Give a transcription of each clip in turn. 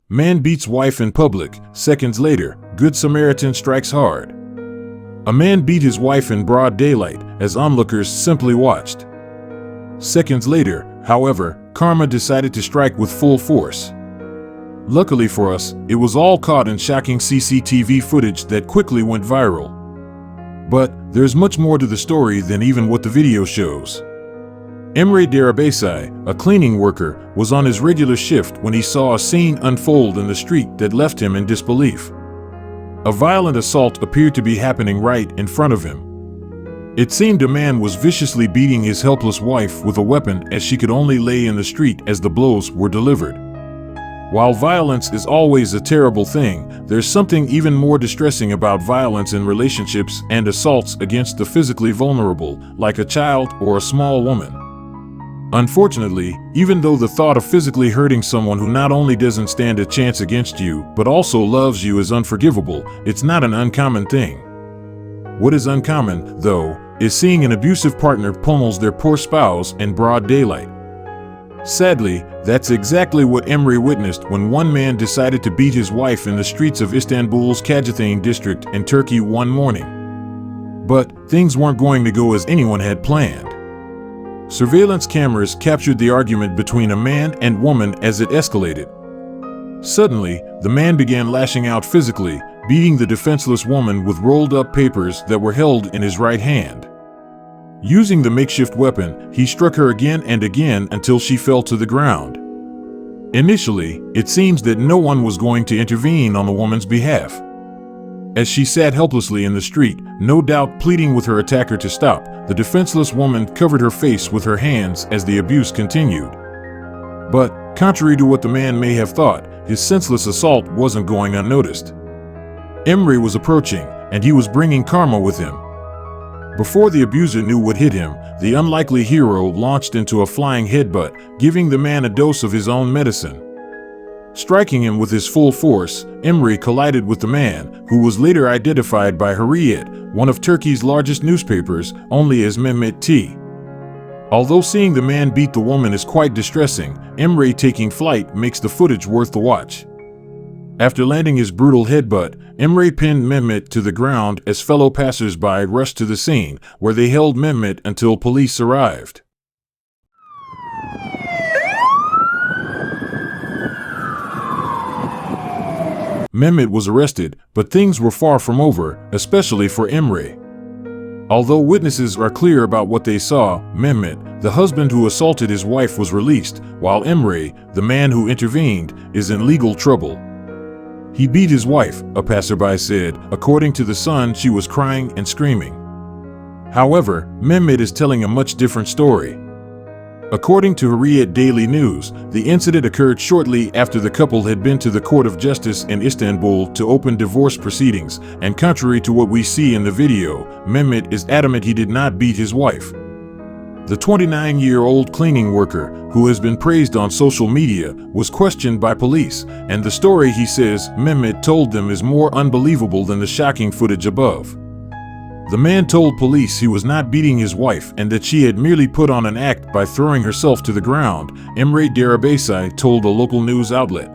Man beats wife in public. Seconds later, Good Samaritan strikes hard. A man beat his wife in broad daylight as onlookers simply watched. Seconds later, however, karma decided to strike with full force. Luckily for us, it was all caught in shocking CCTV footage that quickly went viral. But there's much more to the story than even what the video shows. Embret Derrybasey, a cleaning worker, was on his regular shift when he saw a scene unfold in the street that left him in disbelief. A violent assault appeared to be happening right in front of him. It seemed a man was viciously beating his helpless wife with a weapon as she could only lay in the street as the blows were delivered. While violence is always a terrible thing, there's something even more distressing about violence in relationships and assaults against the physically vulnerable, like a child or a small woman. Unfortunately, even though the thought of physically hurting someone who not only doesn't stand a chance against you, but also loves you is unforgivable, it's not an uncommon thing. What is uncommon, though, is seeing an abusive partner pummels their poor spouse in broad daylight. Sadly, that's exactly what Emre witnessed when one man decided to beat his wife in the streets of Istanbul's Kajathane district in Turkey one morning. But things weren't going to go as anyone had planned. Surveillance cameras captured the argument between a man and woman as it escalated. Suddenly, the man began lashing out physically, beating the defenseless woman with rolled-up papers that were held in his right hand. Using the makeshift weapon, he struck her again and again until she fell to the ground. Initially, it seems that no one was going to intervene on the woman's behalf. As she sat helplessly in the street, no doubt pleading with her attacker to stop, the defenseless woman covered her face with her hands as the abuse continued. But, contrary to what the man may have thought, his senseless assault wasn't going unnoticed. Emre was approaching, and he was bringing karma with him. Before the abuser knew what hit him, the unlikely hero launched into a flying headbutt, giving the man a dose of his own medicine. Striking him with his full force, Emre collided with the man, who was later identified by Hurriyet, one of Turkey's largest newspapers, only as Mehmet T. Although seeing the man beat the woman is quite distressing, Emre taking flight makes the footage worth the watch. After landing his brutal headbutt, Emre pinned Mehmet to the ground as fellow passers-by rushed to the scene, where they held Mehmet until police arrived. Mehmet was arrested, but things were far from over, especially for Emre. Although witnesses are clear about what they saw, Mehmet, the husband who assaulted his wife, was released, while Emre, the man who intervened, is in legal trouble. He beat his wife, a passerby said. According to the Sun, she was crying and screaming. However, Mehmet is telling a much different story. According to Hurriyet Daily News, the incident occurred shortly after the couple had been to the Court of Justice in Istanbul to open divorce proceedings, and contrary to what we see in the video, Mehmet is adamant he did not beat his wife. The 29-year-old cleaning worker, who has been praised on social media, was questioned by police, and the story he says Mehmet told them is more unbelievable than the shocking footage above. The man told police he was not beating his wife and that she had merely put on an act by throwing herself to the ground, Embret Derrybasey told a local news outlet.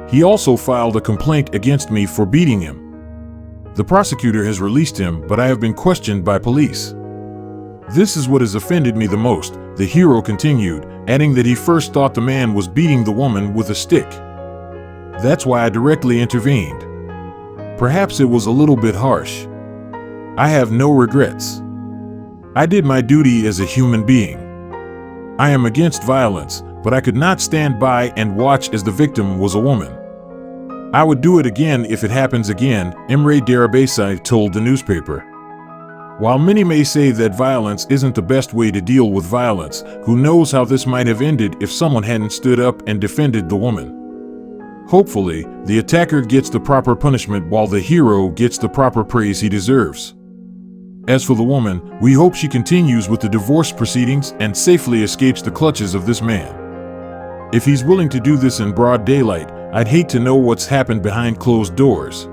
He also filed a complaint against me for beating him. The prosecutor has released him, but I have been questioned by police. This is what has offended me the most, the hero continued, adding that he first thought the man was beating the woman with a stick. That's why I directly intervened. Perhaps it was a little bit harsh. I have no regrets. I did my duty as a human being. I am against violence, but I could not stand by and watch as the victim was a woman. I would do it again if it happens again, Embret Derrybasey told the newspaper. While many may say that violence isn't the best way to deal with violence, who knows how this might have ended if someone hadn't stood up and defended the woman. Hopefully, the attacker gets the proper punishment while the hero gets the proper praise he deserves. As for the woman, we hope she continues with the divorce proceedings and safely escapes the clutches of this man. If he's willing to do this in broad daylight, I'd hate to know what's happened behind closed doors.